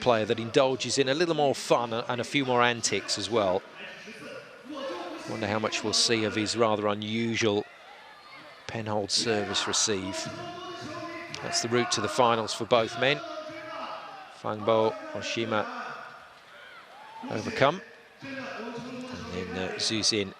player that indulges in a little more fun and a few more antics as well. Wonder how much we'll see of his rather unusual pen-hold service receive. That's the route to the finals for both men. Fangbo, Oshima overcome. And then Zhu Xin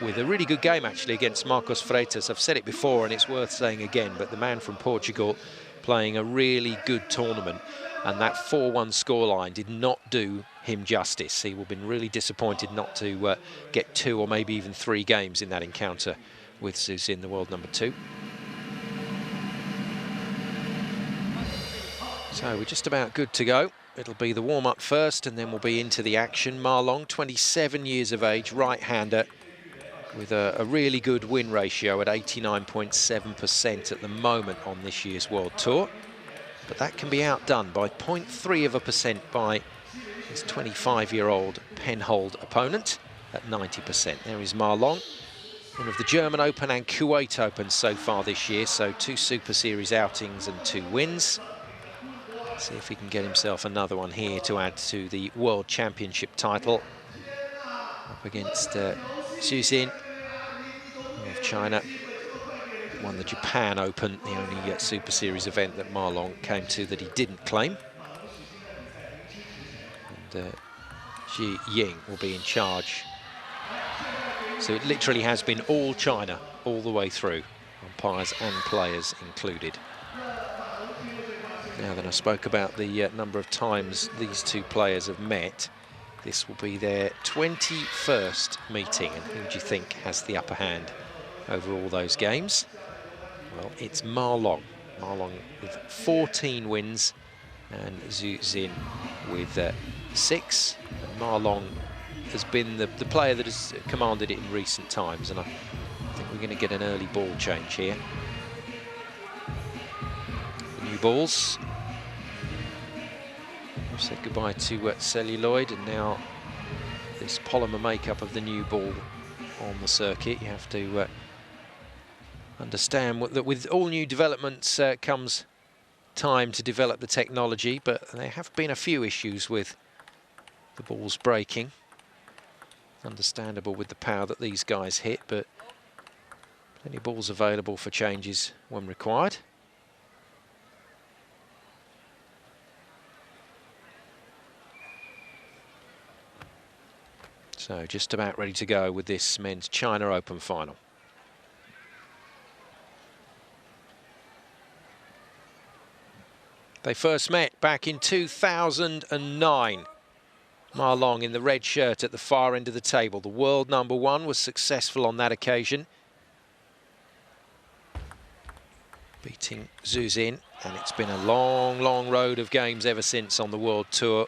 with a really good game actually against Marcos Freitas. I've said it before and it's worth saying again, but the man from Portugal playing a really good tournament, and that 4-1 scoreline did not do him justice. He will have been really disappointed not to get 2 or maybe even 3 games in that encounter with Zhu Xin, the world number 2. So we're just about good to go. It'll be the warm-up first and then we'll be into the action. Ma Long, 27 years of age, right-hander, with a really good win ratio at 89.7% at the moment on this year's World Tour. But that can be outdone by 0.3% by his 25-year-old pen-hold opponent at 90%. There is Ma Long, one of the German Open and Kuwait Open so far this year, so 2 Super Series outings and 2 wins. See if he can get himself another one here to add to the World Championship title. Up against Zhu Xin of China. Won the Japan Open, the only Super Series event that Ma Long came to that he didn't claim. And Xi Ying will be in charge. So it literally has been all China all the way through, umpires and players included. Now then, I spoke about the number of times these two players have met. This will be their 21st meeting, and who do you think has the upper hand over all those games? Well, it's Ma Long. Ma Long with 14 wins and Zhu Xin with 6. And Ma Long has been the player that has commanded it in recent times, and I think we're going to get an early ball change here. The new balls. We've said goodbye to celluloid, and now this polymer makeup of the new ball on the circuit. You have to understand that with all new developments comes time to develop the technology, but there have been a few issues with the balls breaking. Understandable with the power that these guys hit, but plenty of balls available for changes when required. So just about ready to go with this men's China Open final. They first met back in 2009. Ma Long in the red shirt at the far end of the table. The world number 1 was successful on that occasion, beating Zhu Xin, and it's been a long, long road of games ever since on the World Tour.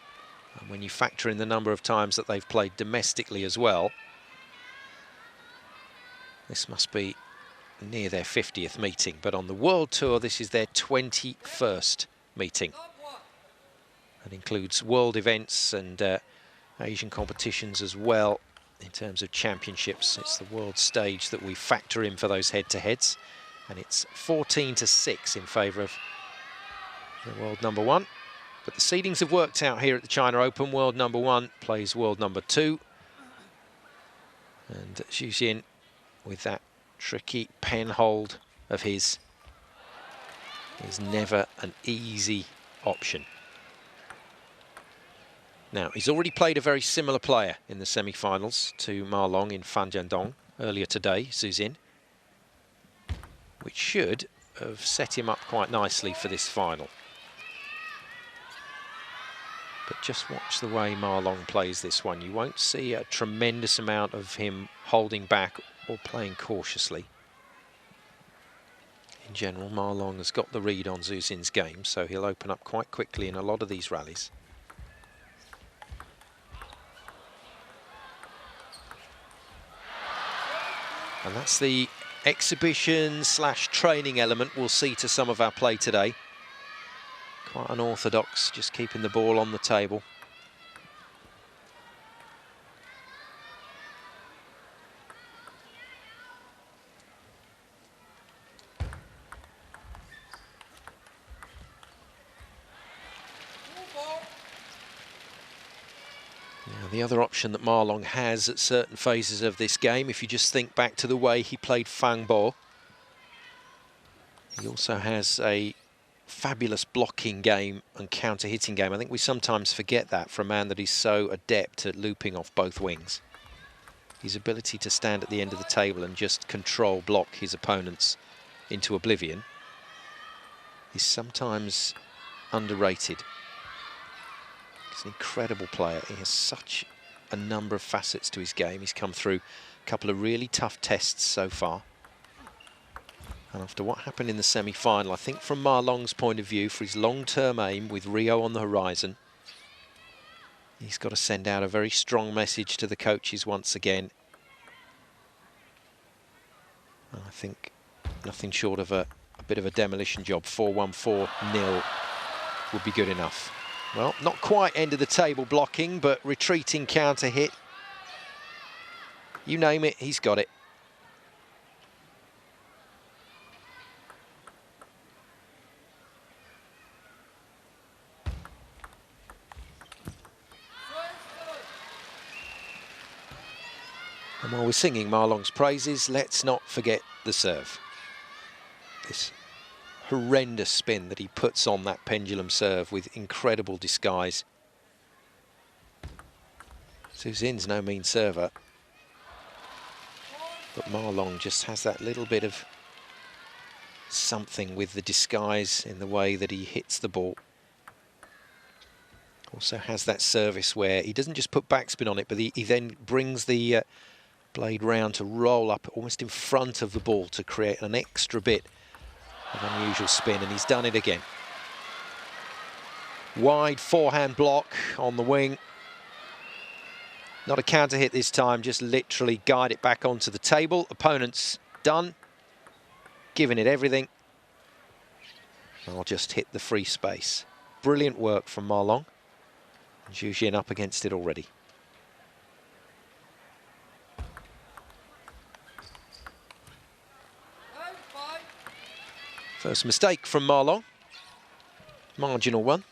And when you factor in the number of times that they've played domestically as well, this must be near their 50th meeting. But on the World Tour, this is their 21st meeting. It includes world events and Asian competitions as well in terms of championships. It's the world stage that we factor in for those head-to-heads, and it's 14-6 in favour of the world number 1. But the seedings have worked out here at the China Open. World number 1 plays world number 2. And Zhu Xin, with that tricky pen hold of his, is never an easy option. Now, he's already played a very similar player in the semi-finals to Ma Long in Fan Jiandong earlier today, Zhu Xin, which should have set him up quite nicely for this final. But just watch the way Ma Long plays this one. You won't see a tremendous amount of him holding back or playing cautiously. In general, Ma Long has got the read on Zhu Xin's game, so he'll open up quite quickly in a lot of these rallies. And that's the exhibition/training element we'll see to some of our play today. Quite unorthodox, just keeping the ball on the table. Now, the other option that Ma Long has at certain phases of this game, if you just think back to the way he played Fang Bo, he also has a fabulous blocking game and counter-hitting game. I think we sometimes forget that for a man that is so adept at looping off both wings. His ability to stand at the end of the table and just control, block his opponents into oblivion is sometimes underrated. He's an incredible player. He has such a number of facets to his game. He's come through a couple of really tough tests so far. And after what happened in the semi-final, I think from Ma Long's point of view, for his long-term aim with Rio on the horizon, he's got to send out a very strong message to the coaches once again. And I think nothing short of a bit of a demolition job. 4-1, 4-0 would be good enough. Well, not quite end of the table blocking, but retreating counter hit. You name it, he's got it. And while we're singing Ma Long's praises, let's not forget the serve. This horrendous spin that he puts on that pendulum serve with incredible disguise. Zhu Xin's no mean server, but Ma Long just has that little bit of something with the disguise in the way that he hits the ball. Also has that service where he doesn't just put backspin on it, but he then brings the blade round to roll up almost in front of the ball to create an extra bit of unusual spin, and he's done it again. Wide forehand block on the wing. Not a counter hit this time, just literally guide it back onto the table. Opponent's done, giving it everything. I'll just hit the free space. Brilliant work from Ma Long. Zhu Xin up against it already. First mistake from Ma Long. Marginal one.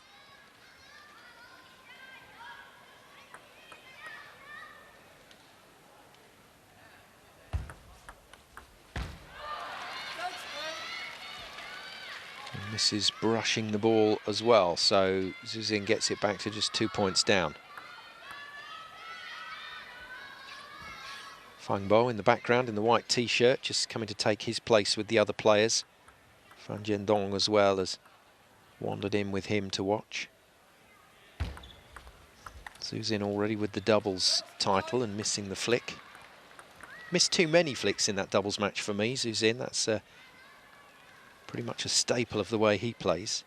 And this is brushing the ball as well, so Zhu Xin gets it back to just 2 points down. Fang Bo in the background in the white t-shirt, just coming to take his place with the other players. Fan Jiandong as well has wandered in with him to watch. Zhu Xin already with the doubles title and missing the flick. Missed too many flicks in that doubles match for me, Zhu Xin. That's pretty much a staple of the way he plays.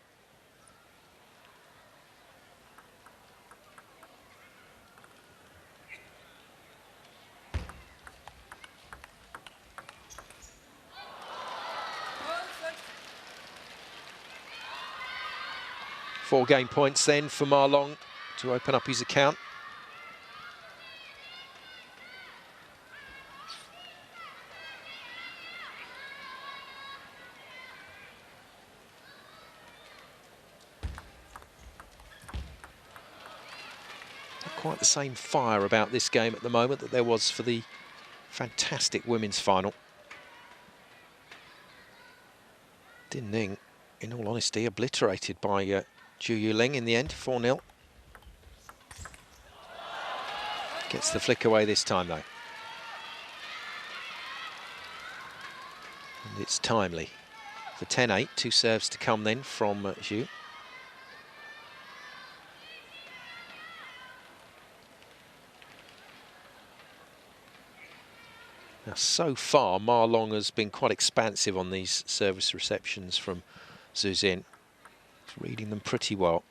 Four game points then for Ma Long to open up his account. Not quite the same fire about this game at the moment that there was for the fantastic women's final. Din Ning, in all honesty, obliterated by Zhu Yuling in the end, 4-0. Gets the flick away this time, though. And it's timely. For 10-8, two serves to come then from Zhu. Now, so far, Ma Long has been quite expansive on these service receptions from Zhu Xin. He's reading them pretty well.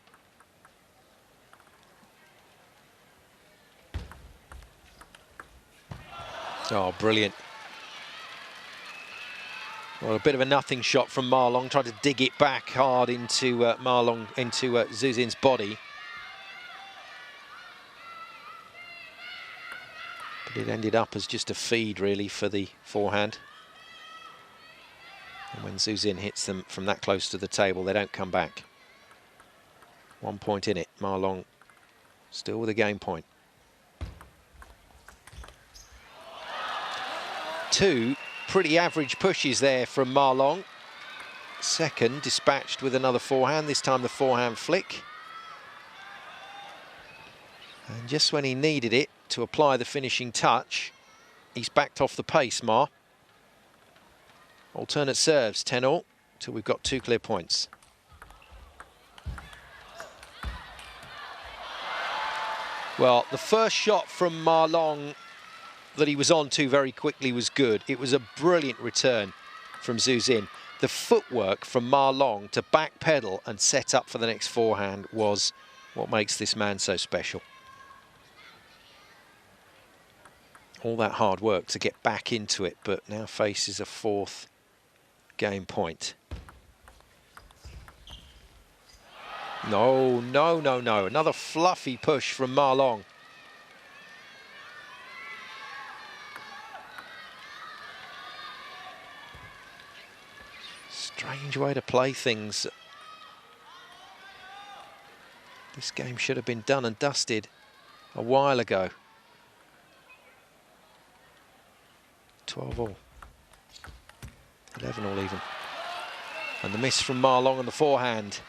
Oh, brilliant. Well, a bit of a nothing shot from Ma Long, tried to dig it back hard into Zhu Xin's body. But it ended up as just a feed, really, for the forehand. And when Zhu Xin hits them from that close to the table, they don't come back. 1 point in it. Ma Long still with a game point. Two pretty average pushes there from Ma Long. Second dispatched with another forehand, this time the forehand flick. And just when he needed it to apply the finishing touch, he's backed off the pace, Ma. Alternate serves, 10-all, till we've got 2 clear points. Well, the first shot from Ma Long that he was on to very quickly was good. It was a brilliant return from Zhu Xin. The footwork from Ma Long to back pedal and set up for the next forehand was what makes this man so special. All that hard work to get back into it, but now faces a 4th game point. No, no, no, no. Another fluffy push from Ma Long. Strange way to play things. This game should have been done and dusted a while ago. 12-all. 11-all even. And the miss from Ma Long on the forehand.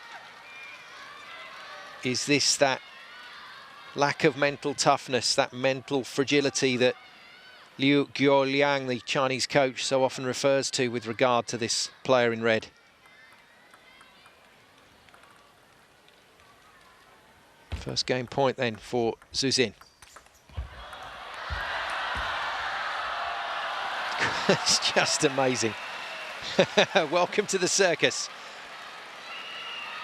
Is this that lack of mental toughness, that mental fragility that Liu Guoliang, the Chinese coach, so often refers to with regard to this player in red? First game point then for Zhu Xin. It's just amazing. Welcome to the circus.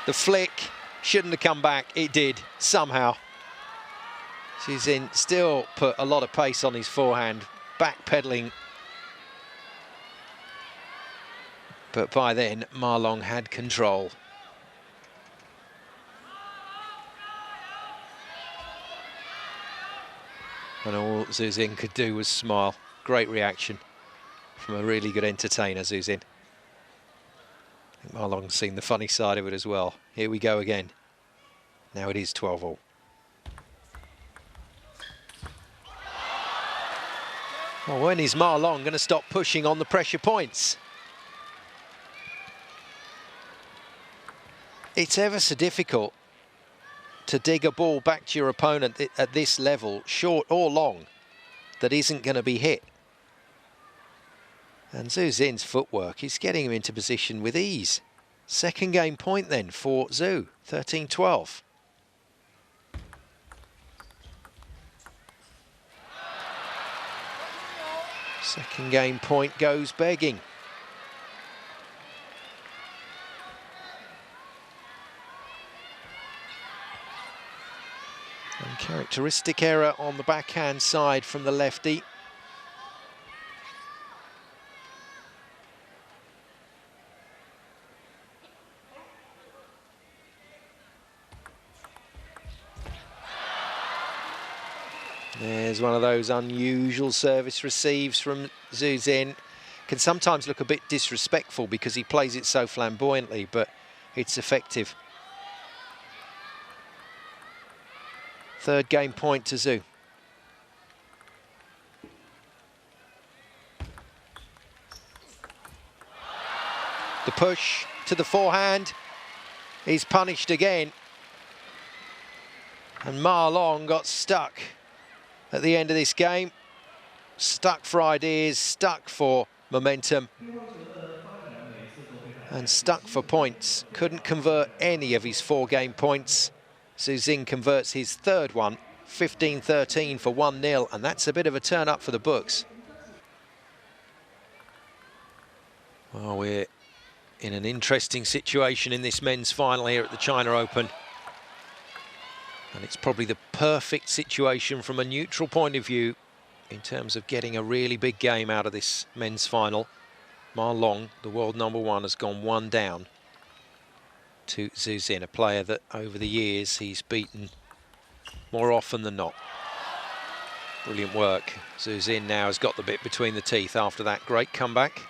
The flick shouldn't have come back. It did, somehow. Zhu Xin still put a lot of pace on his forehand, backpedaling. But by then, Ma Long had control. And all Zhu Xin could do was smile. Great reaction from a really good entertainer, Zhu Xin. I think Ma Long's seen the funny side of it as well. Here we go again. Now it is 12-all. Well, when is Ma Long going to stop pushing on the pressure points? It's ever so difficult to dig a ball back to your opponent at this level, short or long, that isn't going to be hit. And Zhu Xin's footwork is getting him into position with ease. Second game point then for Zhu, 13-12. Second game point goes begging. And characteristic error on the backhand side from the lefty. There's one of those unusual service receives from Zhu Xin. Can sometimes look a bit disrespectful because he plays it so flamboyantly, but it's effective. Third game point to Zhu. The push to the forehand. He's punished again. And Ma Long got stuck at the end of this game. Stuck for ideas, stuck for momentum, and stuck for points. Couldn't convert any of his 4 game points. Zhu Xin converts his third one, 15-13 for 1-0, and that's a bit of a turn up for the books. Well, we're in an interesting situation in this men's final here at the China Open. And it's probably the perfect situation from a neutral point of view in terms of getting a really big game out of this men's final. Ma Long, the world #1, has gone 1 down to Zhu Xin, a player that over the years he's beaten more often than not. Brilliant work. Zhu Xin now has got the bit between the teeth after that great comeback.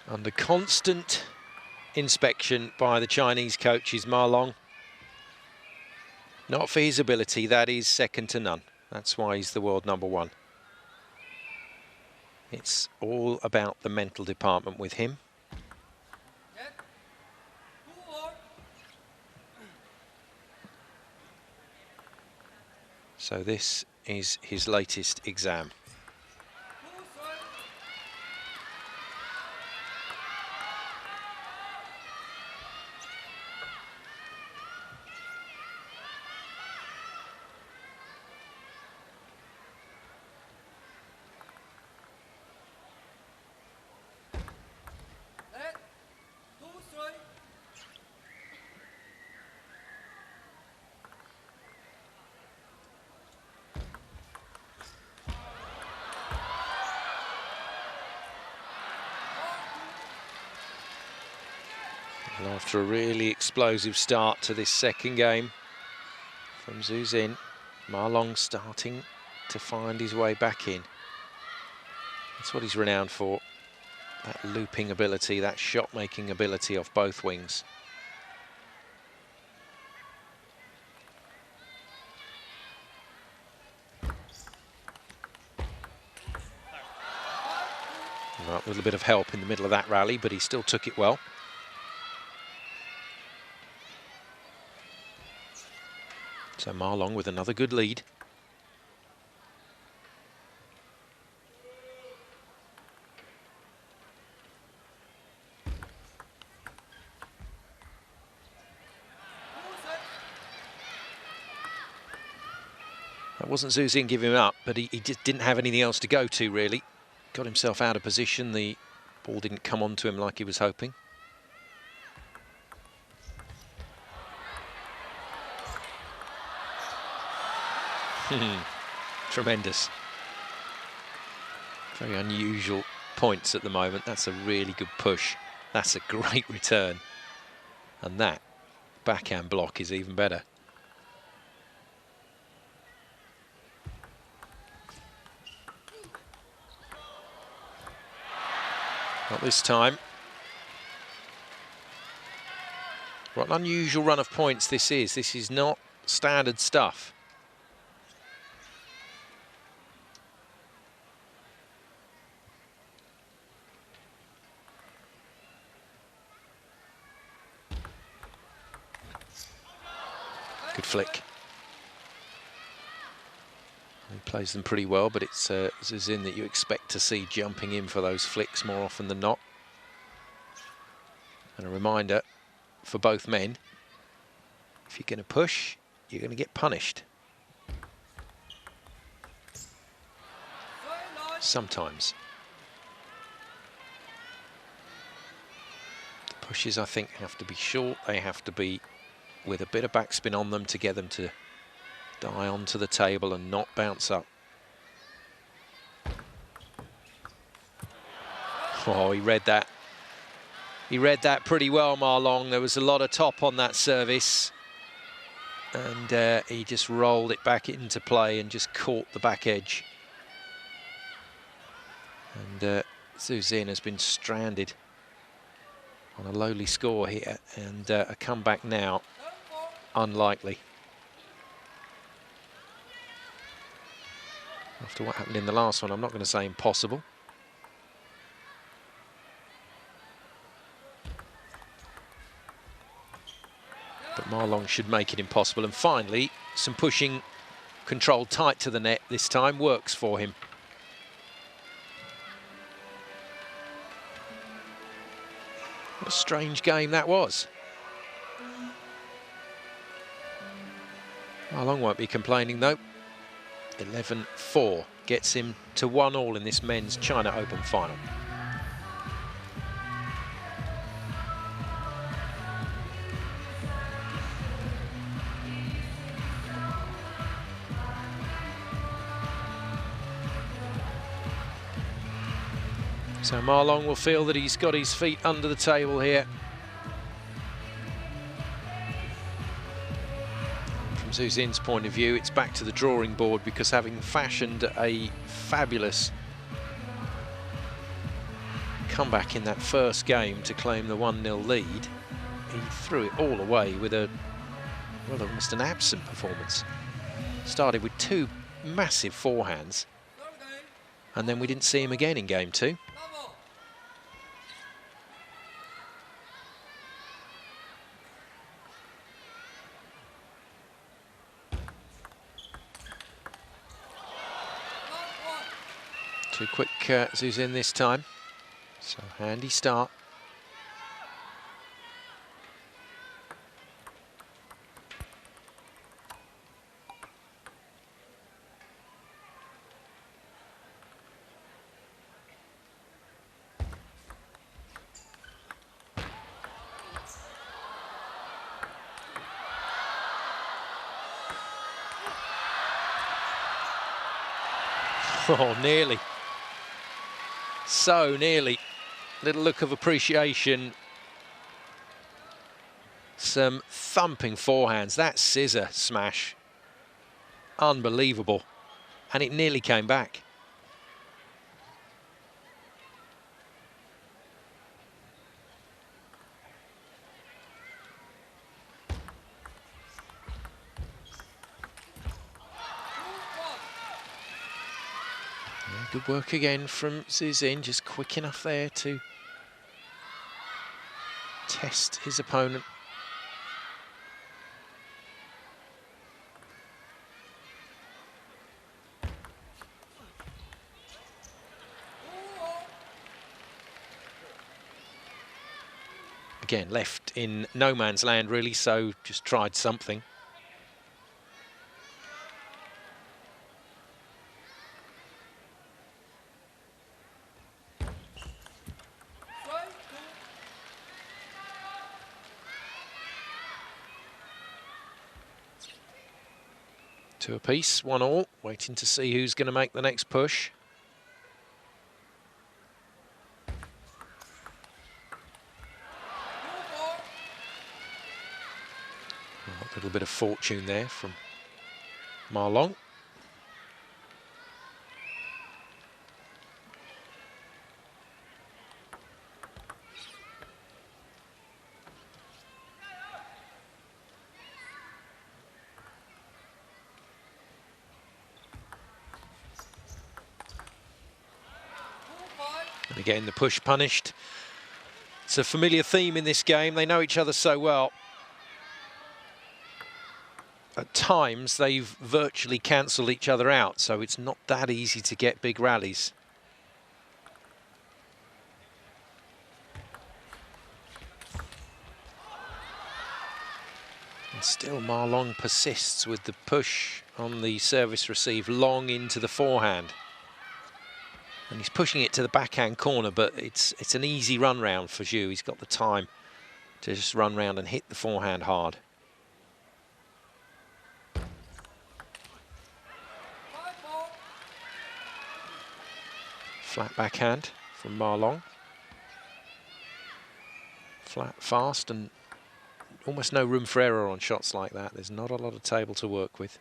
Under constant inspection by the Chinese coaches, Ma Long. Not for his ability, that is second to none. That's why he's the world #1. It's all about the mental department with him. So this is his latest exam. And after a really explosive start to this second game from Zhu Xin, Ma Long starting to find his way back in. That's what he's renowned for, that looping ability, that shot-making ability off both wings. Well, a little bit of help in the middle of that rally, but he still took it well. So Ma Long with another good lead. That wasn't Zhu Xin giving him up, but he just didn't have anything else to go to, really. Got himself out of position. The ball didn't come onto him like he was hoping. Tremendous. Very unusual points at the moment. That's a really good push. That's a great return. And that backhand block is even better. Not this time. What an unusual run of points this is. This is not standard stuff. Good flick. He plays them pretty well, but it's Zhu Xin that you expect to see jumping in for those flicks more often than not. And a reminder for both men, if you're going to push, you're going to get punished. Sometimes. The pushes, I think, have to be short. They have to be with a bit of backspin on them to get them to die onto the table and not bounce up. Oh, he read that. He read that pretty well, Ma Long. There was a lot of top on that service. And he just rolled it back into play and just caught the back edge. And Zhu Xin has been stranded on a lowly score here. And a comeback now, unlikely. After what happened in the last one, I'm not going to say impossible. But Ma Long should make it impossible. And finally, some pushing controlled tight to the net this time works for him. What a strange game that was. Ma Long won't be complaining though. 11-4 gets him to 1-1 in this men's China Open final. So Ma Long will feel that he's got his feet under the table here. From Zhu Xin's point of view, it's back to the drawing board, because having fashioned a fabulous comeback in that first game to claim the 1-0 lead, he threw it all away with a, well, almost an absent performance. Started with 2 massive forehands, and then we didn't see him again in game 2. Too quick, Zhu's in this time. So handy start. Oh, nearly. So nearly. Little look of appreciation. Some thumping forehands. That scissor smash. Unbelievable. And it nearly came back. Good work again from Zhu, just quick enough there to test his opponent. Again, left in no man's land really, so just tried something. Two apiece, 1-1, waiting to see who's going to make the next push. Well, a little bit of fortune there from Ma Long. And again, the push punished. It's a familiar theme in this game. They know each other so well. At times, they've virtually cancelled each other out, so it's not that easy to get big rallies. And still, Ma Long persists with the push on the service receive long into the forehand. And he's pushing it to the backhand corner, but it's an easy run round for Zhu. He's got the time to just run round and hit the forehand hard. Flat backhand from Ma Long. Flat, fast, and almost no room for error on shots like that. There's not a lot of table to work with.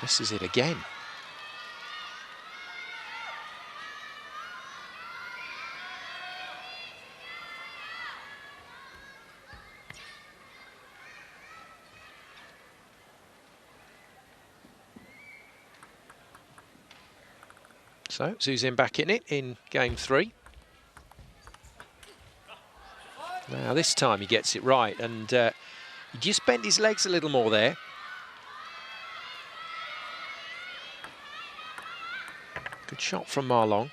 Misses it again. So Zhu back in it in game 3. Now this time he gets it right, and he just bent his legs a little more there. Good shot from Ma Long.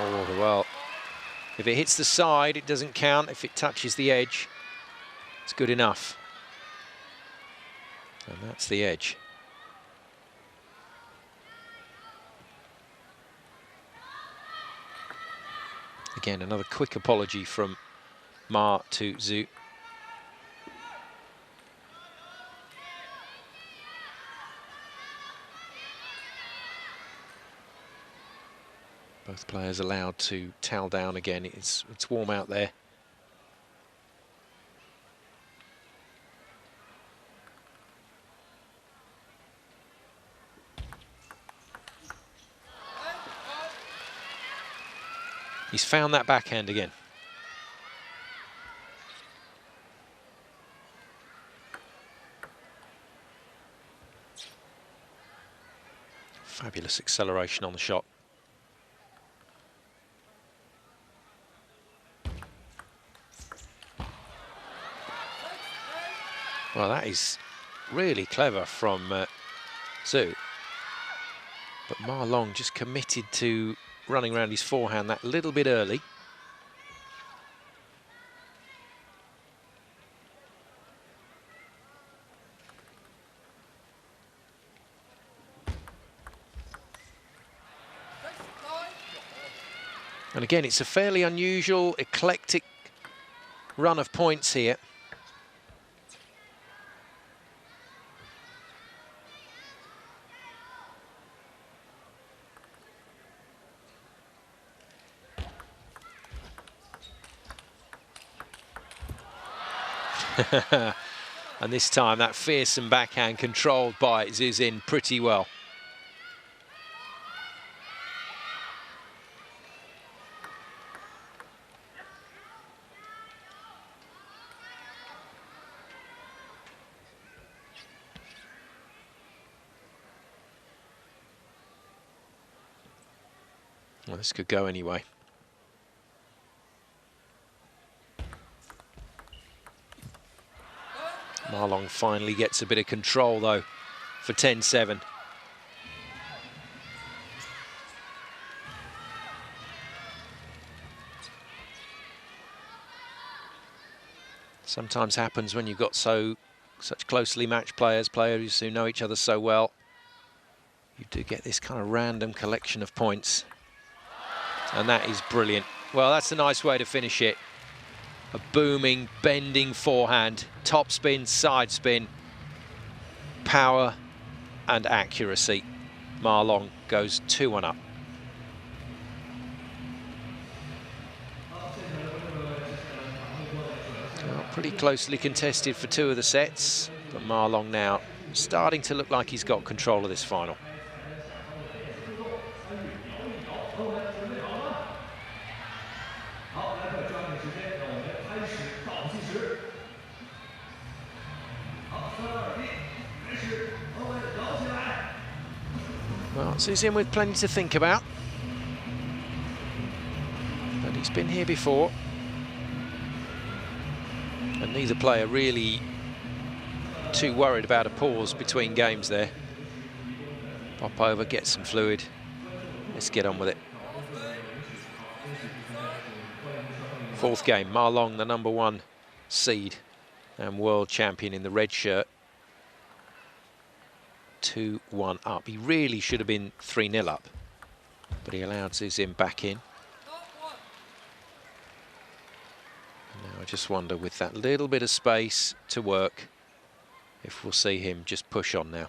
Oh, well, if it hits the side, it doesn't count. If it touches the edge, it's good enough. And that's the edge. Again, another quick apology from Ma to Zhu. Both players allowed to towel down again. It's warm out there. He's found that backhand again. Fabulous acceleration on the shot. Well, that is really clever from Zhu. But Ma Long just committed to running around his forehand that little bit early. And again, it's a fairly unusual, eclectic run of points here. And this time that fearsome backhand controlled by Zhu Xin pretty well. Well, this could go anyway. Ma Long finally gets a bit of control though for 10-7. Sometimes happens when you've got such closely matched players who know each other so well. You do get this kind of random collection of points. And that is brilliant. Well, that's a nice way to finish it. A booming, bending forehand, top spin, side spin, power and accuracy. Ma Long goes 2-1 up. Well, pretty closely contested for 2 of the sets, but Ma Long now starting to look like he's got control of this final. Well, Zhu Xin with plenty to think about, but he's been here before, and neither player really too worried about a pause between games there. Pop over, get some fluid, let's get on with it. 4th game, Ma Long, the #1 seed and world champion in the red shirt. 2-1 up. He really should have been 3-0 up, but he allowed Zhu Xin back in. And now I just wonder, with that little bit of space to work, if we'll see him just push on now.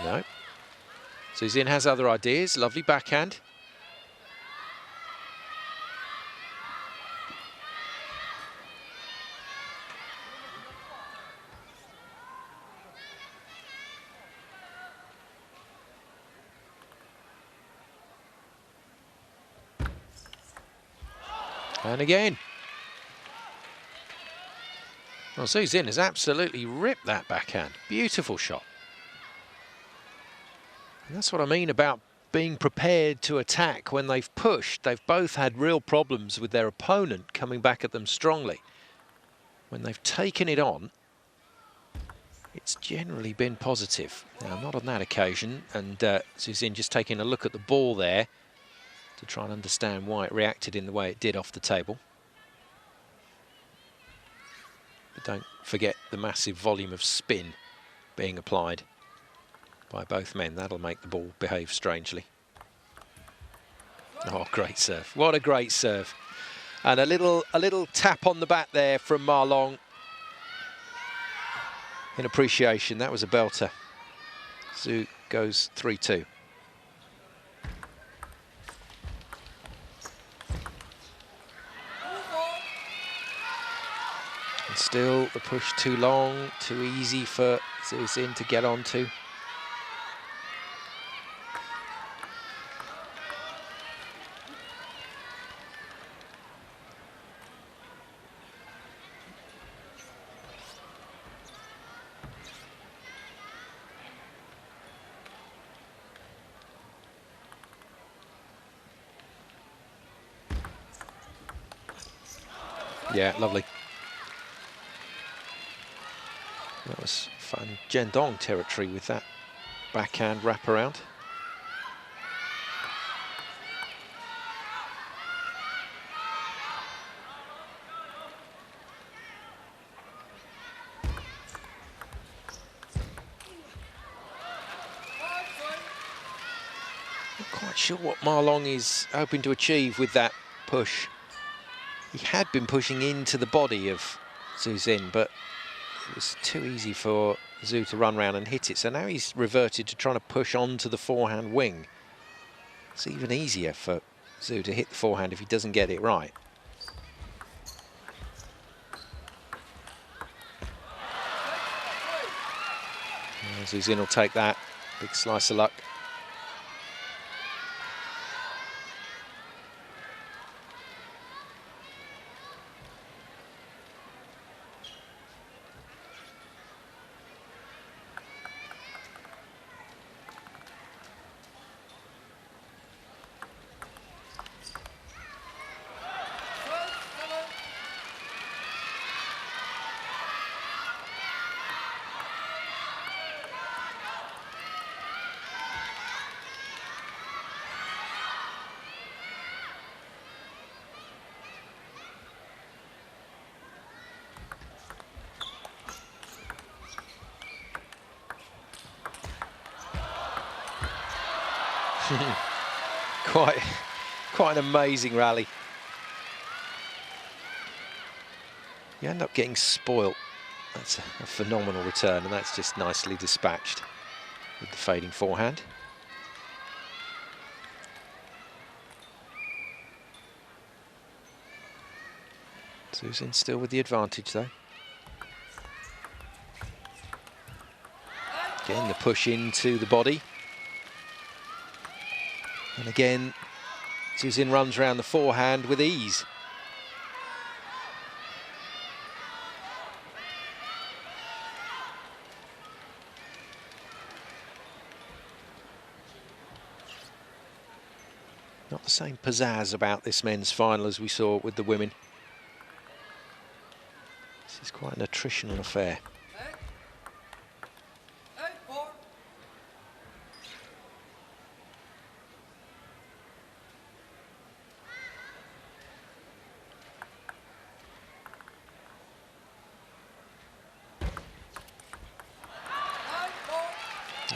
No. Zhu Xin has other ideas. Lovely backhand. And again. Well, Zhu Xin has absolutely ripped that backhand. Beautiful shot. And that's what I mean about being prepared to attack when they've pushed. They've both had real problems with their opponent coming back at them strongly. When they've taken it on, it's generally been positive. Now, not on that occasion, and Zhu Xin just taking a look at the ball there to try and understand why it reacted in the way it did off the table. But don't forget the massive volume of spin being applied by both men. That'll make the ball behave strangely. Oh, great serve. What a great serve. And a little tap on the bat there from Ma Long. in appreciation. That was a belter. Zhu goes 3-2. And still the push too long, too easy for Zhu Xin to get onto. Yeah, lovely. That was fun. Jiandong territory with that backhand wraparound. Not quite sure what Ma Long is hoping to achieve with that push. He had been pushing into the body of Zhu Xin, but it was too easy for Zhu to run around and hit it. So now he's reverted to trying to push onto the forehand wing. It's even easier for Zhu to hit the forehand if he doesn't get it right. Zhu Xin will take that. Big slice of luck. Quite an amazing rally. You end up getting spoilt. That's a phenomenal return, and that's just nicely dispatched with the fading forehand. Zhu Xin still with the advantage though. Again, the push into the body. And again, Zhu Xin runs around the forehand with ease. Not the same pizzazz about this men's final as we saw with the women. This is quite an attritional affair.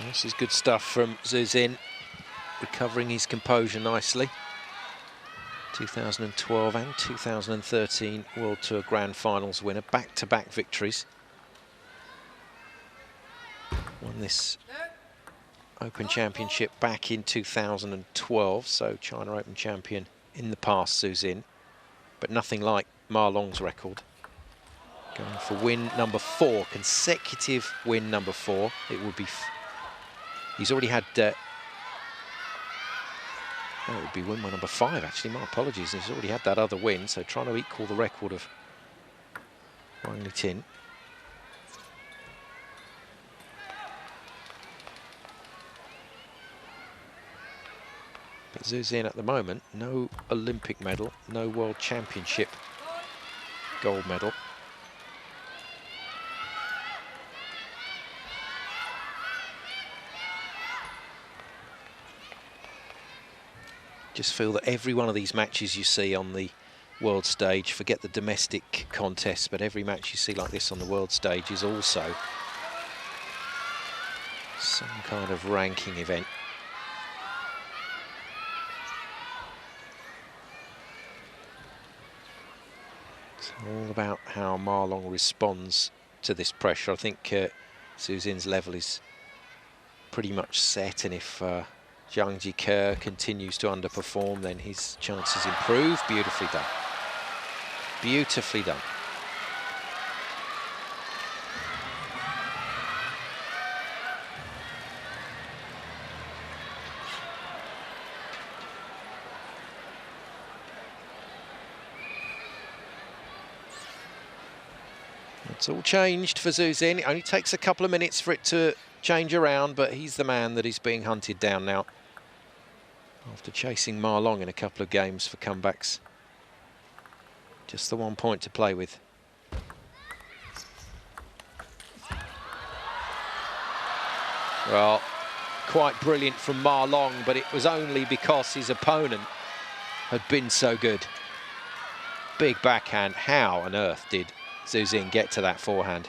This is good stuff from Zhu Xin, recovering his composure nicely. 2012 and 2013 World Tour Grand Finals winner, back-to-back victories. Won this Open Championship back in 2012, so China Open champion in the past, Zhu Xin, but nothing like Ma Long's record. Going for win number 4, consecutive win number 4. It would be. He's already had. It would be win number 5 actually. My apologies. He's already had that other win, so trying to equal the record of Wang Litin. But Zhu Xin at the moment, no Olympic medal, no World Championship gold medal. Just feel that every one of these matches you see on the world stage, forget the domestic contests, but every match you see like this on the world stage is also some kind of ranking event. It's all about how Ma Long responds to this pressure. I think Zhu Xin's level is pretty much set, and if Zhang Jike continues to underperform, then his chances improve. Beautifully done. Beautifully done. It's all changed for Zhu Xin. It only takes a couple of minutes for it to change around, but he's the man that is being hunted down now, after chasing Ma Long in a couple of games for comebacks. Just the 1 point to play with. Well, quite brilliant from Ma Long, but it was only because his opponent had been so good. Big backhand. How on earth did Zhu Xin get to that forehand?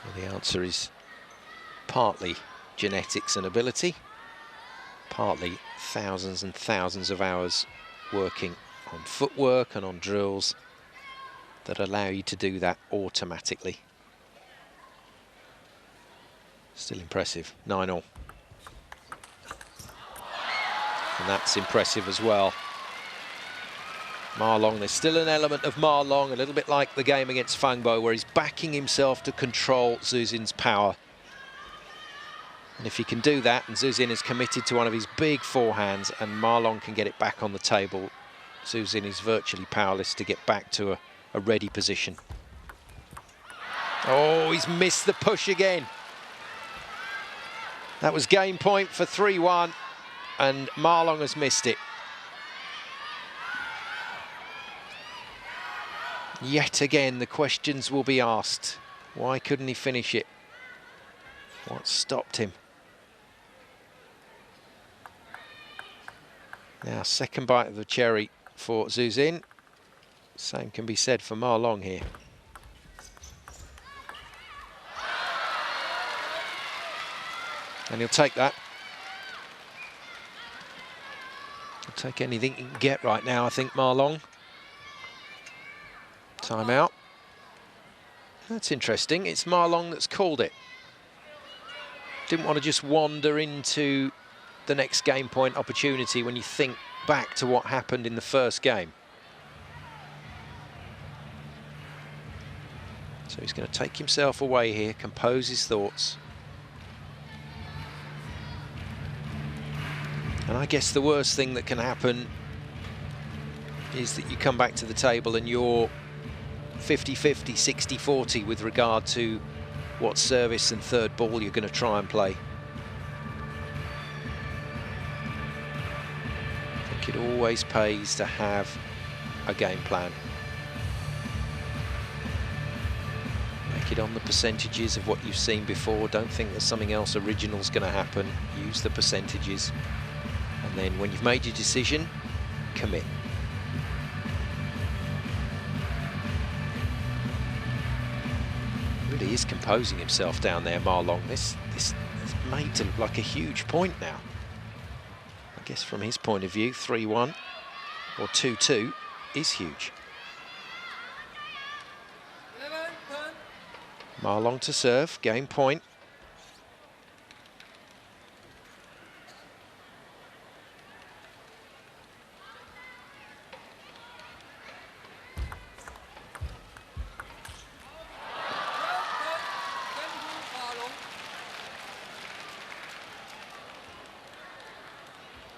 Well, the answer is partly genetics and ability, partly thousands and thousands of hours working on footwork and on drills that allow you to do that automatically. Still impressive, 9-all. And that's impressive as well. Ma Long, there's still an element of Ma Long, a little bit like the game against Fang Bo, where he's backing himself to control Zhu Xin's power. And if he can do that, and Zhu Xin is committed to one of his big forehands, and Ma Long can get it back on the table, Zhu Xin is virtually powerless to get back to a ready position. Oh, he's missed the push again. That was game point for 3-1, and Ma Long has missed it. Yet again, the questions will be asked. Why couldn't he finish it? What stopped him? Now, second bite of the cherry for Zhu Xin. Same can be said for Ma Long here. And he'll take that. He'll take anything he can get right now, I think, Ma Long. Time out. That's interesting. It's Ma Long that's called it. Didn't want to just wander into the next game point opportunity when you think back to what happened in the first game. So he's going to take himself away here, compose his thoughts. And I guess the worst thing that can happen is that you come back to the table and you're 50-50, 60-40 with regard to what service and third ball you're going to try and play. I think it always pays to have a game plan. Make it on the percentages of what you've seen before. Don't think there's something else original's going to happen. Use the percentages. And then when you've made your decision, commit. Really is composing himself down there, Ma Long. This is made to look like a huge point now. I guess from his point of view, 3-1 or 2-2 is huge. Ma Long to serve, game point.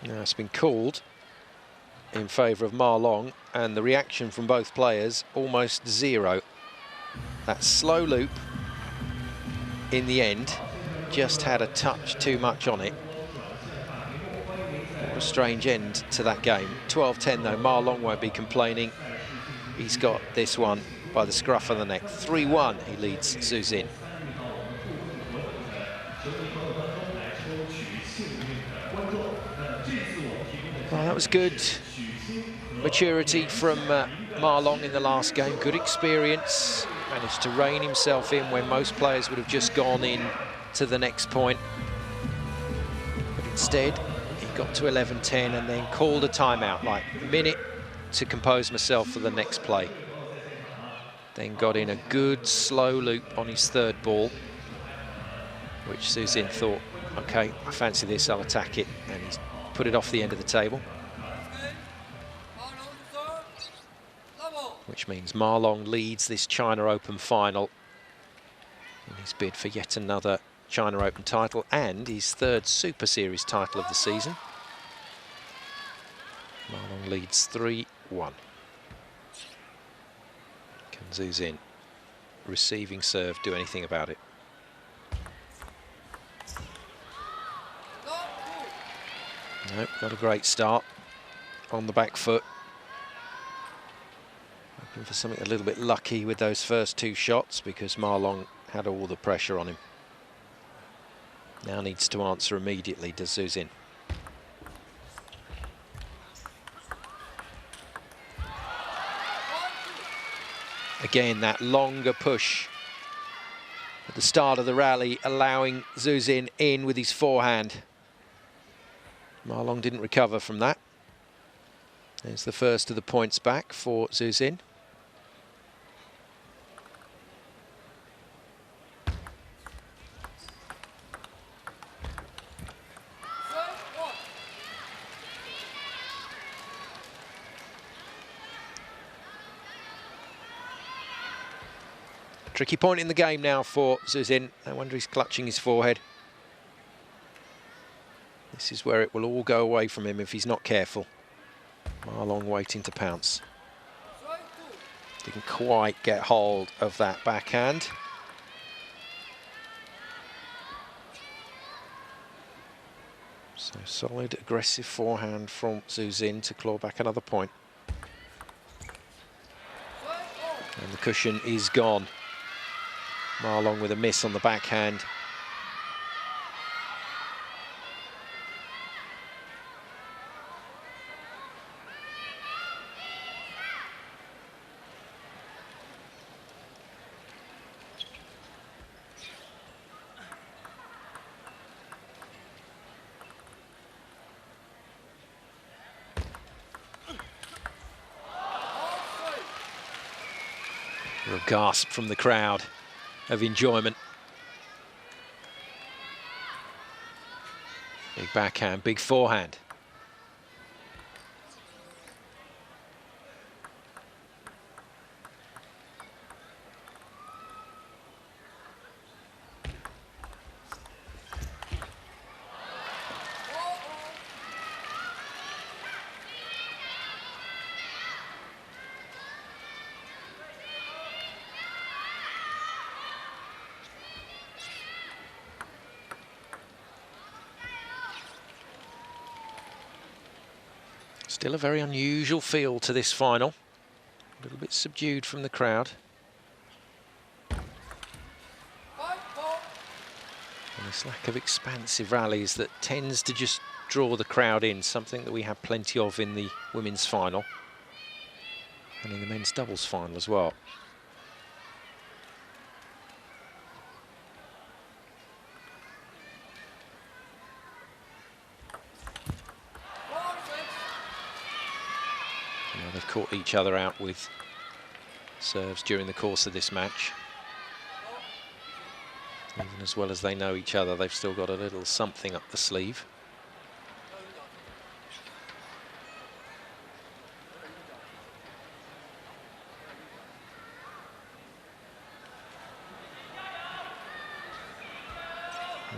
Now it's been called in favour of Ma Long, and the reaction from both players almost zero. That slow loop in the end just had a touch too much on it. What a strange end to that game. 12-10 though, Ma Long won't be complaining. He's got this one by the scruff of the neck. 3-1 he leads Zhu Xin. Well, that was good maturity from Ma Long in the last game. Good experience. Managed to rein himself in when most players would have just gone in to the next point. But instead, he got to 11-10 and then called a timeout, like a minute to compose myself for the next play. Then got in a good slow loop on his third ball, which Zhu Xin thought, okay, I fancy this, I'll attack it, and he's put it off the end of the table. Which means Ma Long leads this China Open final in his bid for yet another China Open title and his third Super Series title of the season. Ma Long leads 3-1. Can Zhu Xin, receiving serve, do anything about it? Nope, not a great start on the back foot. Hoping for something a little bit lucky with those first two shots because Ma Long had all the pressure on him. Now needs to answer immediately, does Zhu Xin. Again, that longer push at the start of the rally, allowing Zhu Xin in with his forehand. Ma Long didn't recover from that. There's the first of the points back for Zhu Xin. Tricky point in the game now for Zhu Xin. No wonder he's clutching his forehead. This is where it will all go away from him if he's not careful. Ma Long waiting to pounce. Didn't quite get hold of that backhand. So solid, aggressive forehand from Zhu Xin to claw back another point. And the cushion is gone. Ma Long with a miss on the backhand. A gasp from the crowd of enjoyment. Big backhand, big forehand. Still a very unusual feel to this final. A little bit subdued from the crowd. And this lack of expansive rallies that tends to just draw the crowd in, something that we have plenty of in the women's final and in the men's doubles final as well. They've caught each other out with serves during the course of this match. Even as well as they know each other, they've still got a little something up the sleeve.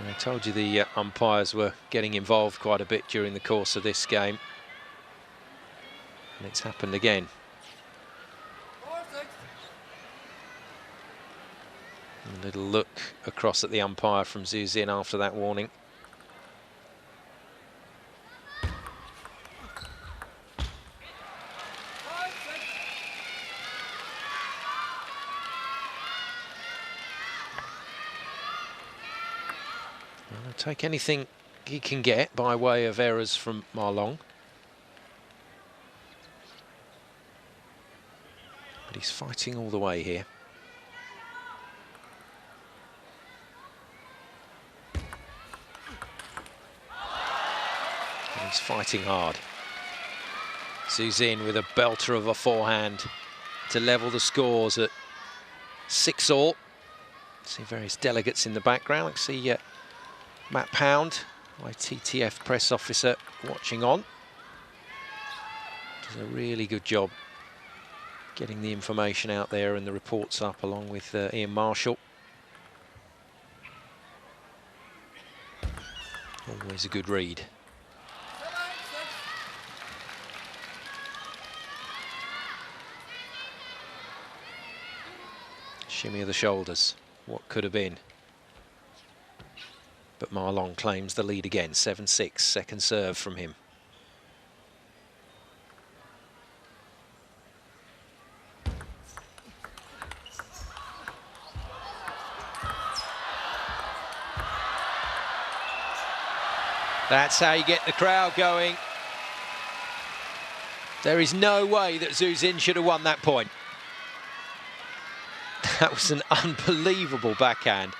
I told you the umpires were getting involved quite a bit during the course of this game. And it's happened again. A little look across at the umpire from Zhu Xin after that warning. Well, take anything he can get by way of errors from Ma Long. But he's fighting all the way here. And he's fighting hard. Zhu Xin with a belter of a forehand to level the scores at 6-all. See various delegates in the background. I can see Matt Pound, ITTF press officer, watching on. Does a really good job getting the information out there and the reports up, along with Ian Marshall. Always a good read. Shimmy of the shoulders, what could have been. But Ma Long claims the lead again, 7-6, second serve from him. That's how you get the crowd going. There is no way that Zhu Xin should have won that point. That was an unbelievable backhand.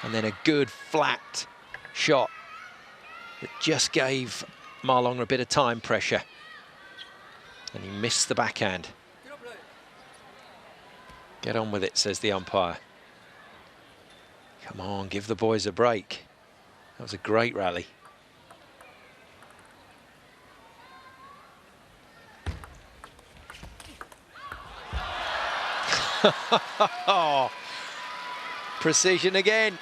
And then a good flat shot that just gave Ma Long a bit of time pressure. And he missed the backhand. Get on with it, says the umpire. Come on, give the boys a break. That was a great rally. Precision again.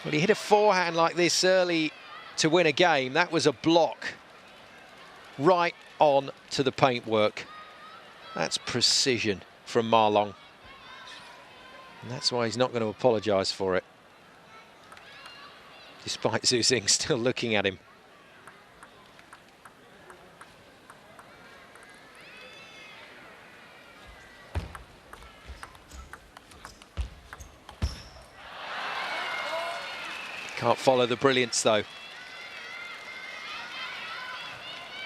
Well, he hit a forehand like this early to win a game. That was a block right on to the paintwork. That's precision from Ma Long. And that's why he's not going to apologise for it, despite Zhu Xin still looking at him. Can't follow the brilliance, though.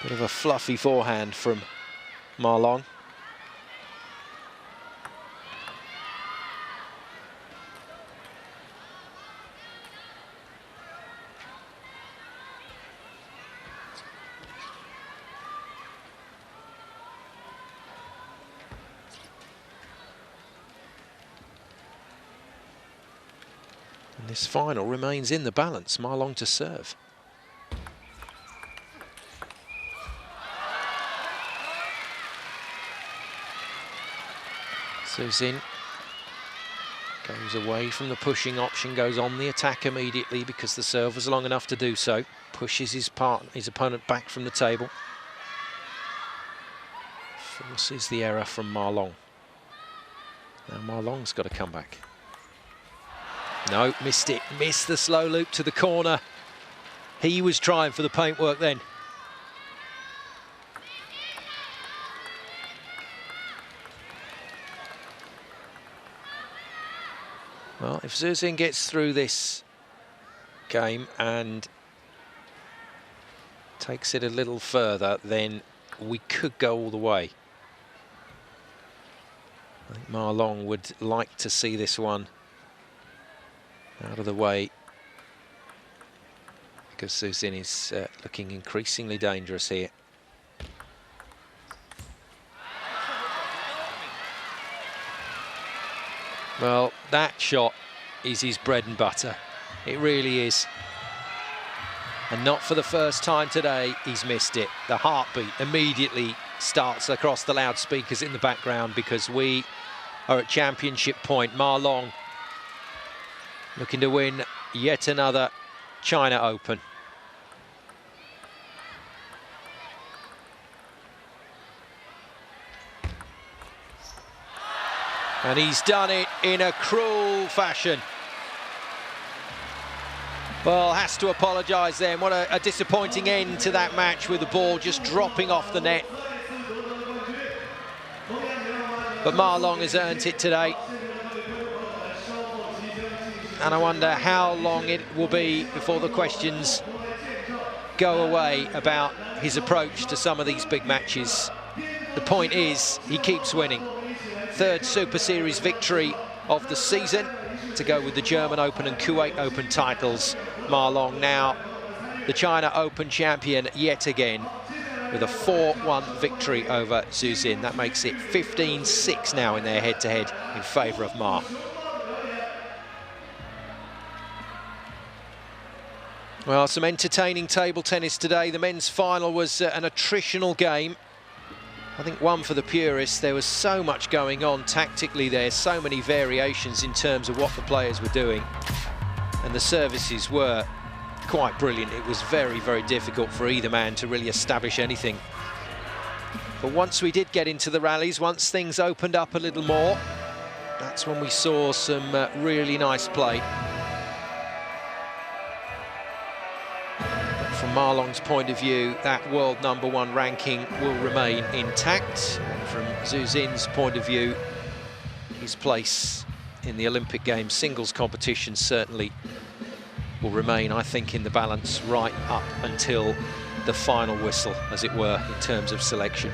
Bit of a fluffy forehand from Ma Long. And this final remains in the balance. Ma Long to serve. Zhu Xin goes away from the pushing option, goes on the attack immediately because the serve was long enough to do so. Pushes his opponent back from the table. Forces the error from Ma Long. Now Ma Long's got to come back. No, missed it. Missed the slow loop to the corner. He was trying for the paintwork then. Well, if Zhu Xin gets through this game and takes it a little further, then we could go all the way. I think Ma Long would like to see this one out of the way, because Zhu Xin is looking increasingly dangerous here. Well, that shot is his bread and butter. It really is. And not for the first time today, he's missed it. The heartbeat immediately starts across the loudspeakers in the background, because we are at championship point. Ma Long looking to win yet another China Open. And he's done it in a cruel fashion. Well, has to apologise then. What a disappointing end to that match, with the ball just dropping off the net. But Ma Long has earned it today. And I wonder how long it will be before the questions go away about his approach to some of these big matches. The point is, he keeps winning. Third Super Series victory of the season. to go with the German Open and Kuwait Open titles. Ma Long now the China Open champion yet again, with a 4-1 victory over Zhu Xin. That makes it 15-6 now in their head-to-head in favour of Ma. Well, some entertaining table tennis today. The men's final was an attritional game. I think one for the purists. There was so much going on tactically there, so many variations in terms of what the players were doing. And the services were quite brilliant. It was very, very difficult for either man to really establish anything. But once we did get into the rallies, once things opened up a little more, that's when we saw some really nice play. From Ma Long's point of view, that world #1 ranking will remain intact. And from Zhu Xin's point of view, his place in the Olympic Games singles competition certainly will remain, I think, in the balance right up until the final whistle, as it were, in terms of selection.